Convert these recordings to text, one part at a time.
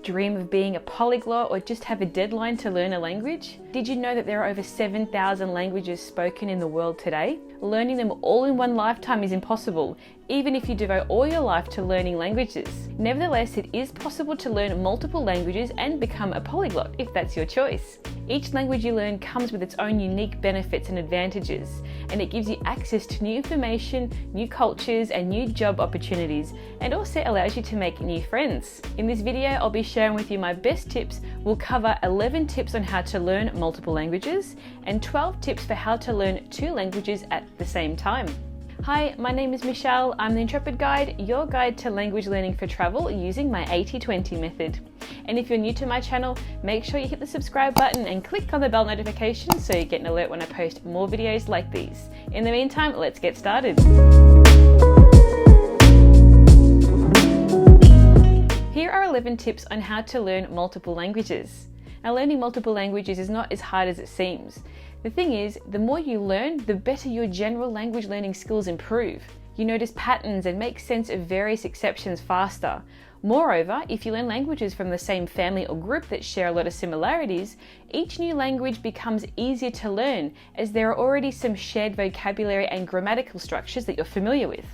dream of being a polyglot or just have a deadline to learn a language? Did you know that there are over 7,000 languages spoken in the world today? Learning them all in one lifetime is impossible, even if you devote all your life to learning languages. Nevertheless, it is possible to learn multiple languages and become a polyglot, if that's your choice. Each language you learn comes with its own unique benefits and advantages, and it gives you access to new information, new cultures, and new job opportunities, and also allows you to make new friends. In this video, I'll be sharing with you my best tips. We'll cover 11 tips on how to learn multiple languages, and 12 tips for how to learn 2 languages at the same time. Hi, my name is Michelle. I'm the Intrepid Guide, your guide to language learning for travel using my 80-20 method. And if you're new to my channel, make sure you hit the subscribe button and click on the bell notification so you get an alert when I post more videos like these. In the meantime, let's get started. Here are 11 tips on how to learn multiple languages. Now, learning multiple languages is not as hard as it seems. The thing is, the more you learn, the better your general language learning skills improve. You notice patterns and make sense of various exceptions faster. Moreover, if you learn languages from the same family or group that share a lot of similarities, each new language becomes easier to learn as there are already some shared vocabulary and grammatical structures that you're familiar with.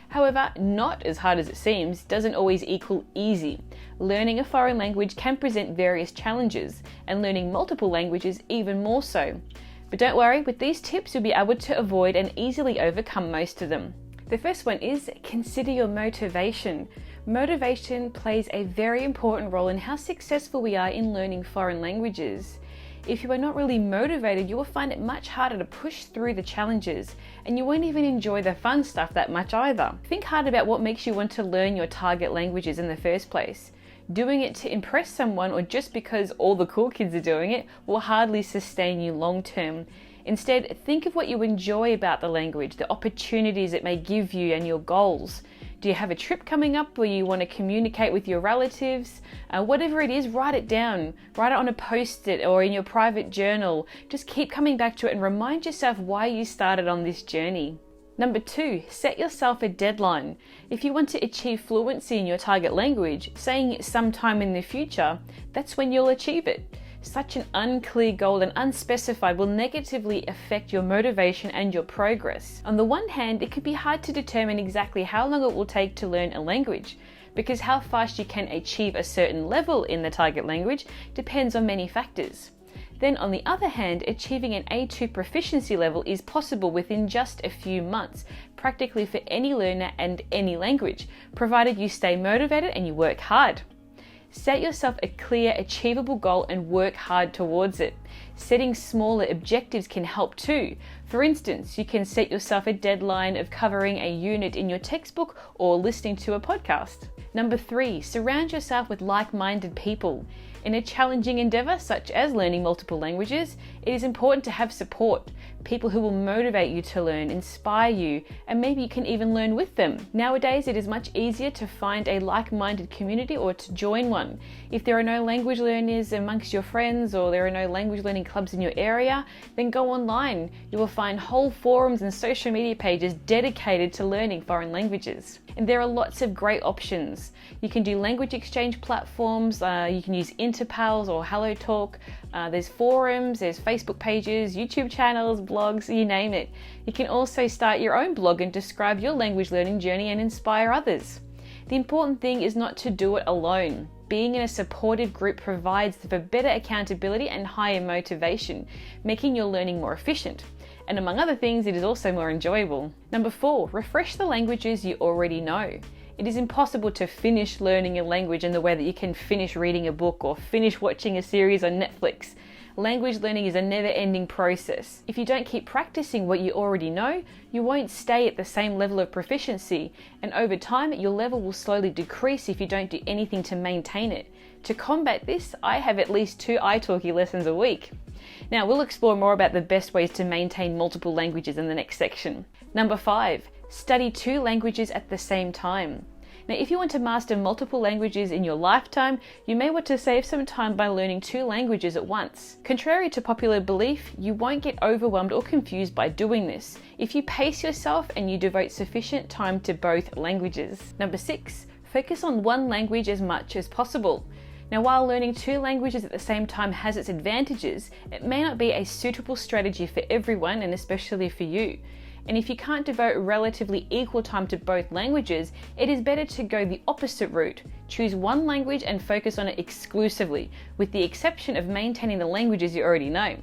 However, not as hard as it seems doesn't always equal easy. Learning a foreign language can present various challenges, and learning multiple languages even more so. But don't worry, with these tips you'll be able to avoid and easily overcome most of them. The first one is consider your motivation. Motivation plays a very important role in how successful we are in learning foreign languages. If you are not really motivated, you will find it much harder to push through the challenges, and you won't even enjoy the fun stuff that much either. Think hard about what makes you want to learn your target languages in the first place. Doing it to impress someone or just because all the cool kids are doing it will hardly sustain you long term. Instead, think of what you enjoy about the language, the opportunities it may give you, and your goals. Do you have a trip coming up where you want to communicate with your relatives? Whatever it is, write it down. Write it on a post-it or in your private journal. Just keep coming back to it and remind yourself why you started on this journey. Number 2, set yourself a deadline. If you want to achieve fluency in your target language, saying sometime in the future, that's when you'll achieve it. Such an unclear goal and unspecified will negatively affect your motivation and your progress. On the one hand, it can be hard to determine exactly how long it will take to learn a language, because how fast you can achieve a certain level in the target language depends on many factors. Then on the other hand, achieving an A2 proficiency level is possible within just a few months, practically for any learner and any language, provided you stay motivated and you work hard. Set yourself a clear, achievable goal and work hard towards it. Setting smaller objectives can help too. For instance, you can set yourself a deadline of covering a unit in your textbook or listening to a podcast. Number 3, surround yourself with like-minded people. In a challenging endeavor such as learning multiple languages, it is important to have support, people who will motivate you to learn, inspire you, and maybe you can even learn with them. Nowadays, it is much easier to find a like-minded community or to join one. If there are no language learners amongst your friends or there are no language learning clubs in your area, then go online. You will find whole forums and social media pages dedicated to learning foreign languages. And there are lots of great options. You can do language exchange platforms, you can use Interpals or HelloTalk, there's forums, there's Facebook pages, YouTube channels, blogs, you name it. You can also start your own blog and describe your language learning journey and inspire others. The important thing is not to do it alone. Being in a supportive group provides for better accountability and higher motivation, making your learning more efficient. And among other things, it is also more enjoyable. Number 4, refresh the languages you already know. It is impossible to finish learning a language in the way that you can finish reading a book or finish watching a series on Netflix. Language learning is a never-ending process. If you don't keep practicing what you already know, you won't stay at the same level of proficiency, and over time your level will slowly decrease if you don't do anything to maintain it. To combat this, I have at least 2 italki lessons a week. Now, we'll explore more about the best ways to maintain multiple languages in the next section. Number 5, study 2 languages at the same time. Now, if you want to master multiple languages in your lifetime, you may want to save some time by learning 2 languages at once. Contrary to popular belief, you won't get overwhelmed or confused by doing this if you pace yourself and you devote sufficient time to both languages. Number 6, focus on one language as much as possible. Now, while learning two languages at the same time has its advantages, it may not be a suitable strategy for everyone, and especially for you. And if you can't devote relatively equal time to both languages, it is better to go the opposite route. Choose one language and focus on it exclusively, with the exception of maintaining the languages you already know,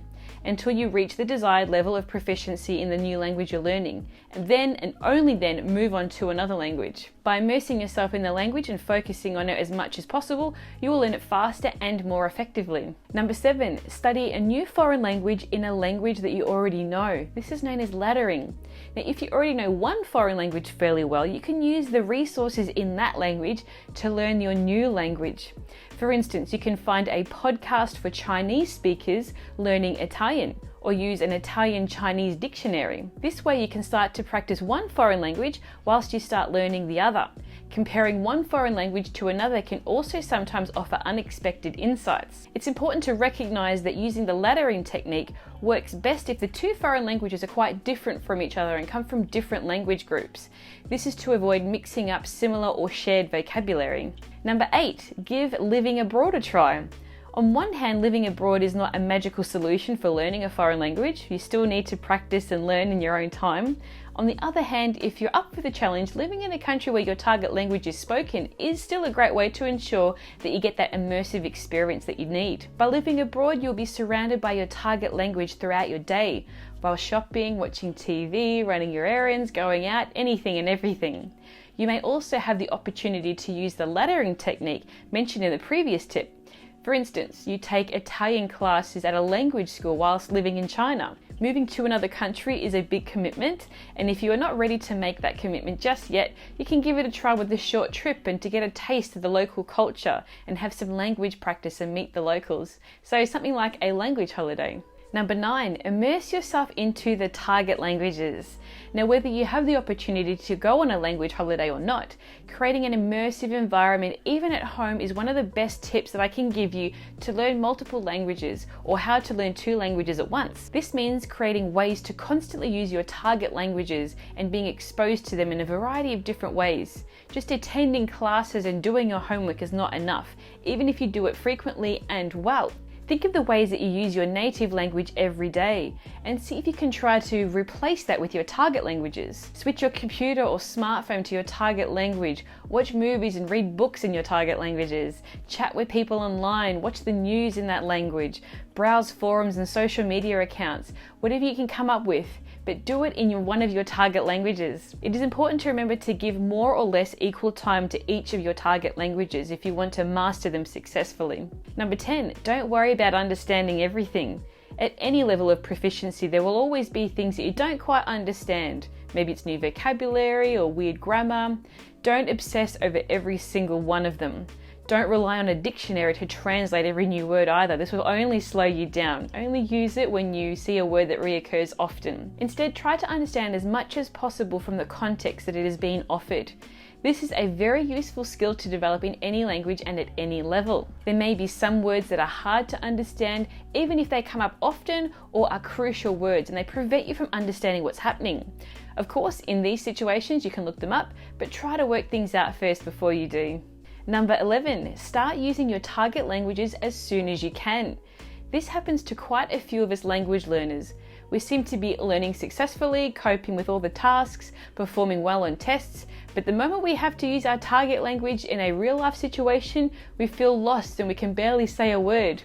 until you reach the desired level of proficiency in the new language you're learning, and then and only then move on to another language. By immersing yourself in the language and focusing on it as much as possible, you will learn it faster and more effectively. Number 7, study a new foreign language in a language that you already know. This is known as laddering. Now, if you already know one foreign language fairly well, you can use the resources in that language to learn your new language. For instance, you can find a podcast for Chinese speakers learning Italian, or use an Italian-Chinese dictionary. This way you can start to practice one foreign language whilst you start learning the other. Comparing one foreign language to another can also sometimes offer unexpected insights. It's important to recognize that using the laddering technique works best if the two foreign languages are quite different from each other and come from different language groups. This is to avoid mixing up similar or shared vocabulary. Number 8, give living abroad a try. On one hand, living abroad is not a magical solution for learning a foreign language. You still need to practice and learn in your own time. On the other hand, if you're up for the challenge, living in a country where your target language is spoken is still a great way to ensure that you get that immersive experience that you need. By living abroad, you'll be surrounded by your target language throughout your day, while shopping, watching TV, running your errands, going out, anything and everything. You may also have the opportunity to use the laddering technique mentioned in the previous tip. For instance, you take Italian classes at a language school whilst living in China. Moving to another country is a big commitment, and if you are not ready to make that commitment just yet, you can give it a try with a short trip and to get a taste of the local culture and have some language practice and meet the locals. So something like a language holiday. Number 9, immerse yourself into the target languages. Now, whether you have the opportunity to go on a language holiday or not, creating an immersive environment even at home is one of the best tips that I can give you to learn multiple languages or how to learn two languages at once. This means creating ways to constantly use your target languages and being exposed to them in a variety of different ways. Just attending classes and doing your homework is not enough, even if you do it frequently and well. Think of the ways that you use your native language every day and see if you can try to replace that with your target languages. Switch your computer or smartphone to your target language, watch movies and read books in your target languages, chat with people online, watch the news in that language, browse forums and social media accounts, whatever you can come up with, but do it in one of your target languages. It is important to remember to give more or less equal time to each of your target languages if you want to master them successfully. Number 10, don't worry about understanding everything. At any level of proficiency, there will always be things that you don't quite understand. Maybe it's new vocabulary or weird grammar. Don't obsess over every single one of them. Don't rely on a dictionary to translate every new word either. This will only slow you down. Only use it when you see a word that reoccurs often. Instead, try to understand as much as possible from the context that it is being offered. This is a very useful skill to develop in any language and at any level. There may be some words that are hard to understand, even if they come up often or are crucial words and they prevent you from understanding what's happening. Of course, in these situations, you can look them up, but try to work things out first before you do. Number 11, start using your target languages as soon as you can. This happens to quite a few of us language learners. We seem to be learning successfully, coping with all the tasks, performing well on tests, but the moment we have to use our target language in a real life situation, we feel lost and we can barely say a word.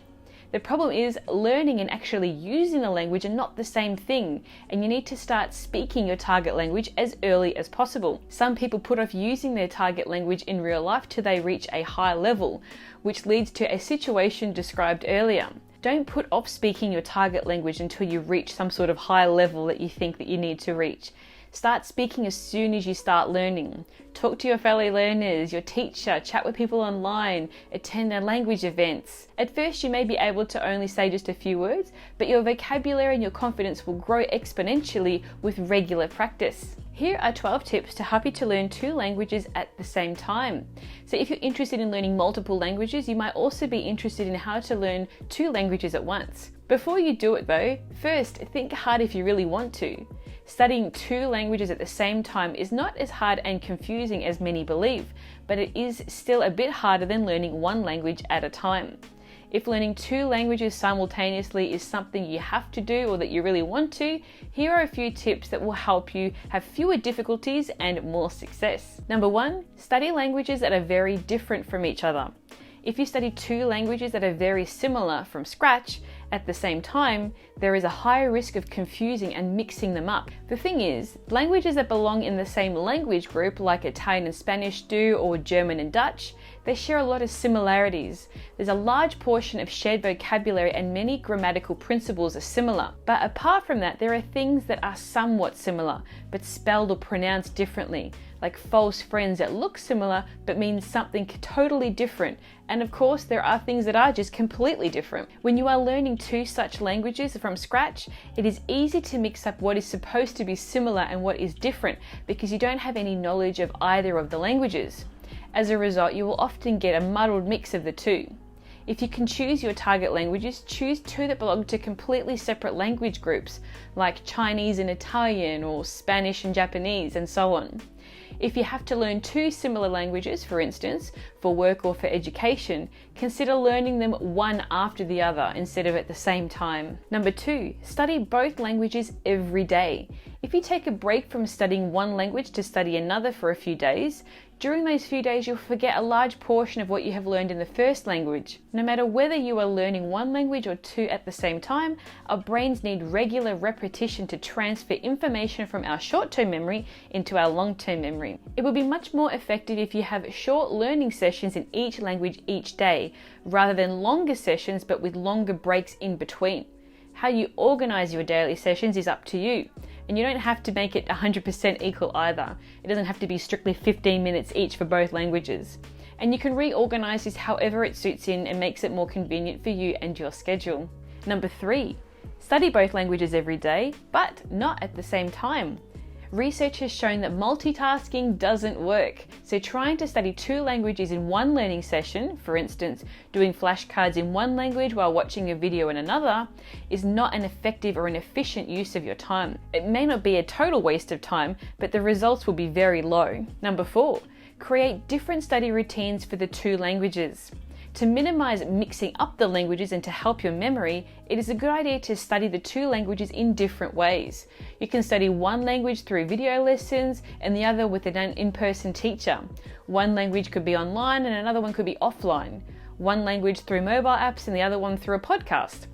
The problem is learning and actually using the language are not the same thing, and you need to start speaking your target language as early as possible. Some people put off using their target language in real life till they reach a high level, which leads to a situation described earlier. Don't put off speaking your target language until you reach some sort of high level that you think that you need to reach. Start speaking as soon as you start learning. Talk to your fellow learners, your teacher, chat with people online, attend their language events. At first, you may be able to only say just a few words, but your vocabulary and your confidence will grow exponentially with regular practice. Here are 12 tips to help you to learn two languages at the same time. So if you're interested in learning multiple languages, you might also be interested in how to learn two languages at once. Before you do it though, first think hard if you really want to. Studying two languages at the same time is not as hard and confusing confusing as many believe, but it is still a bit harder than learning one language at a time. If learning 2 languages simultaneously is something you have to do or that you really want to, here are a few tips that will help you have fewer difficulties and more success. Number 1, study languages that are very different from each other. If you study 2 languages that are very similar from scratch at the same time, there is a higher risk of confusing and mixing them up. The thing is, languages that belong in the same language group, like Italian and Spanish do, or German and Dutch, they share a lot of similarities. There's a large portion of shared vocabulary and many grammatical principles are similar. But apart from that, there are things that are somewhat similar, but spelled or pronounced differently, like false friends that look similar but mean something totally different. And of course, there are things that are just completely different. When you are learning 2 such languages from scratch, it is easy to mix up what is supposed to be similar and what is different because you don't have any knowledge of either of the languages. As a result, you will often get a muddled mix of the 2. If you can choose your target languages, choose 2 that belong to completely separate language groups, like Chinese and Italian, or Spanish and Japanese, and so on. If you have to learn 2 similar languages, for instance, for work or for education, consider learning them one after the other instead of at the same time. Number 2, study both languages every day. If you take a break from studying one language to study another for a few days, during those few days you'll forget a large portion of what you have learned in the first language. No matter whether you are learning one language or 2 at the same time, our brains need regular repetition to transfer information from our short-term memory into our long-term memory. It will be much more effective if you have short learning sessions in each language each day, rather than longer sessions but with longer breaks in between. How you organize your daily sessions is up to you. And you don't have to make it 100% equal either. It doesn't have to be strictly 15 minutes each for both languages. And you can reorganize this however it suits in and makes it more convenient for you and your schedule. Number 3, study both languages every day, but not at the same time. Research has shown that multitasking doesn't work. So trying to study 2 languages in one learning session, for instance, doing flashcards in one language while watching a video in another, is not an effective or an efficient use of your time. It may not be a total waste of time, but the results will be very low. Number 4, create different study routines for the 2 languages. To minimize mixing up the languages and to help your memory, it is a good idea to study the 2 languages in different ways. You can study one language through video lessons and the other with an in-person teacher. One language could be online and another one could be offline. One language through mobile apps and the other one through a podcast.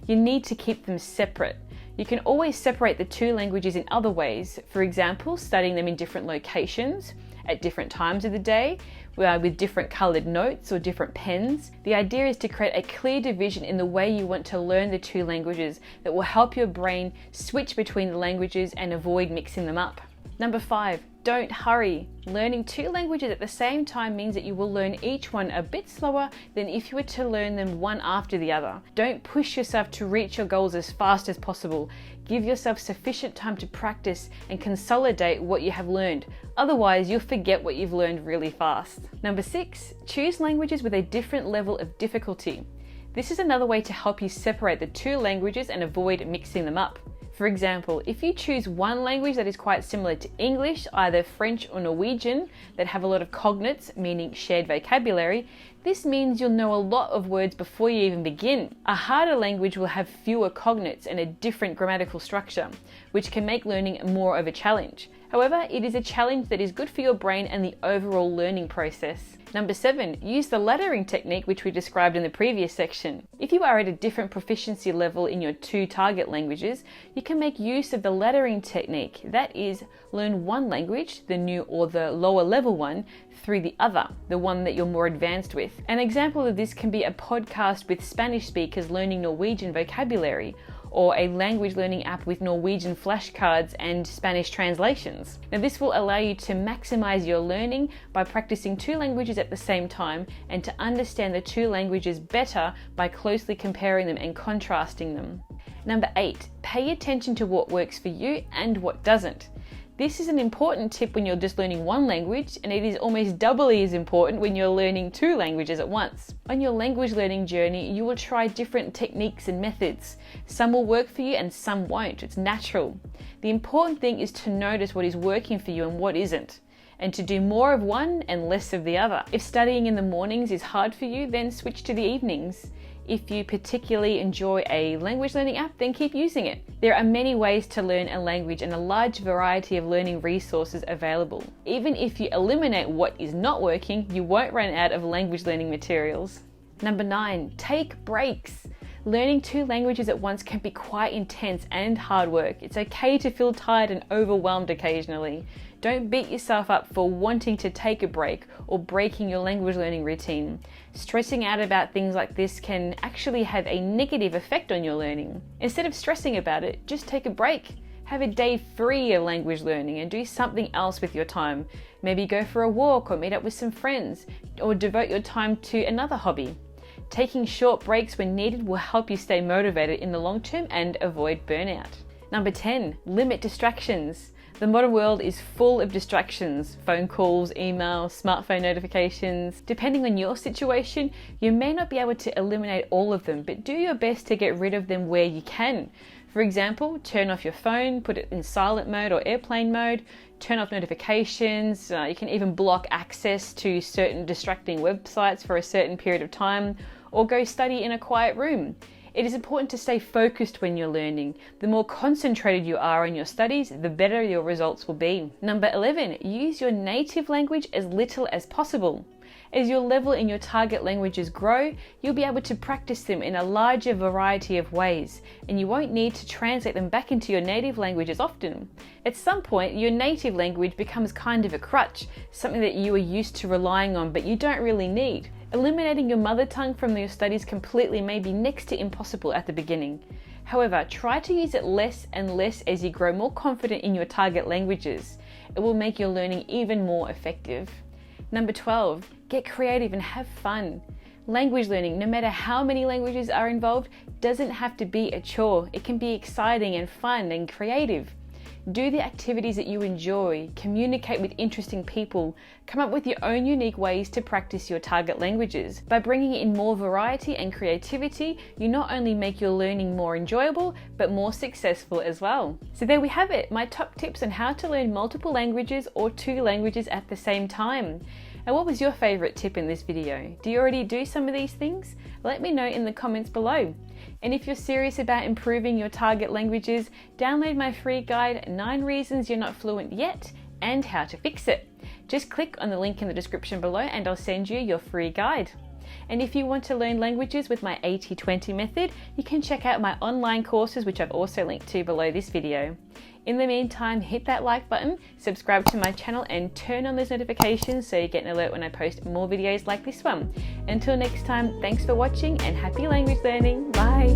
You need to keep them separate. You can always separate the 2 languages in other ways. For example, studying them in different locations, at different times of the day, with different colored notes or different pens. The idea is to create a clear division in the way you want to learn the 2 languages that will help your brain switch between the languages and avoid mixing them up. Number 5, don't hurry. Learning 2 languages at the same time means that you will learn each one a bit slower than if you were to learn them one after the other. Don't push yourself to reach your goals as fast as possible. Give yourself sufficient time to practice and consolidate what you have learned. Otherwise, you'll forget what you've learned really fast. Number 6, choose languages with a different level of difficulty. This is another way to help you separate the 2 languages and avoid mixing them up. For example, if you choose one language that is quite similar to English, either French or Norwegian, that have a lot of cognates, meaning shared vocabulary, this means you'll know a lot of words before you even begin. A harder language will have fewer cognates and a different grammatical structure, which can make learning more of a challenge. However, it is a challenge that is good for your brain and the overall learning process. Number 7, use the laddering technique which we described in the previous section. If you are at a different proficiency level in your 2 target languages, you can make use of the laddering technique. That is, learn one language, the new or the lower level one, through the other, the one that you're more advanced with. An example of this can be a podcast with Spanish speakers learning Norwegian vocabulary, or a language learning app with Norwegian flashcards and Spanish translations. Now this will allow you to maximize your learning by practicing 2 languages at the same time and to understand the 2 languages better by closely comparing them and contrasting them. Number 8, pay attention to what works for you and what doesn't. This is an important tip when you're just learning one language, and it is almost doubly as important when you're learning 2 languages at once. On your language learning journey, you will try different techniques and methods. Some will work for you and some won't. It's natural. The important thing is to notice what is working for you and what isn't. and to do more of one and less of the other. If studying in the mornings is hard for you, then switch to the evenings. If you particularly enjoy a language learning app, then keep using it. There are many ways to learn a language and a large variety of learning resources available. Even if you eliminate what is not working, you won't run out of language learning materials. Number 9, take breaks. Learning 2 languages at once can be quite intense and hard work. It's okay to feel tired and overwhelmed occasionally. Don't beat yourself up for wanting to take a break or breaking your language learning routine. Stressing out about things like this can actually have a negative effect on your learning. Instead of stressing about it, just take a break. Have a day free of language learning and do something else with your time. Maybe go for a walk or meet up with some friends or devote your time to another hobby. Taking short breaks when needed will help you stay motivated in the long term and avoid burnout. Number 10, limit distractions. The modern world is full of distractions, phone calls, emails, smartphone notifications. Depending on your situation, you may not be able to eliminate all of them, but do your best to get rid of them where you can. For example, turn off your phone, put it in silent mode or airplane mode, turn off notifications, you can even block access to certain distracting websites for a certain period of time, or go study in a quiet room. It is important to stay focused when you're learning. The more concentrated you are on your studies, the better your results will be. Number 11, use your native language as little as possible. As your level in your target languages grow, you'll be able to practice them in a larger variety of ways, and you won't need to translate them back into your native language as often. At some point, your native language becomes kind of a crutch, something that you are used to relying on but you don't really need. Eliminating your mother tongue from your studies completely may be next to impossible at the beginning. However, try to use it less and less as you grow more confident in your target languages. It will make your learning even more effective. Number 12, get creative and have fun. Language learning, no matter how many languages are involved, doesn't have to be a chore. It can be exciting and fun and creative. Do the activities that you enjoy, communicate with interesting people, come up with your own unique ways to practice your target languages. By bringing in more variety and creativity, you not only make your learning more enjoyable, but more successful as well. So there we have it, my top tips on how to learn multiple languages or 2 languages at the same time. And what was your favorite tip in this video? Do you already do some of these things? Let me know in the comments below. And if you're serious about improving your target languages, download my free guide, 9 Reasons You're Not Fluent Yet and How to Fix It. Just click on the link in the description below and I'll send you your free guide. And if you want to learn languages with my 80-20 method, you can check out my online courses, which I've also linked to below this video. In the meantime, hit that like button, subscribe to my channel and turn on those notifications so you get an alert when I post more videos like this one. Until next time, thanks for watching and happy language learning. Bye!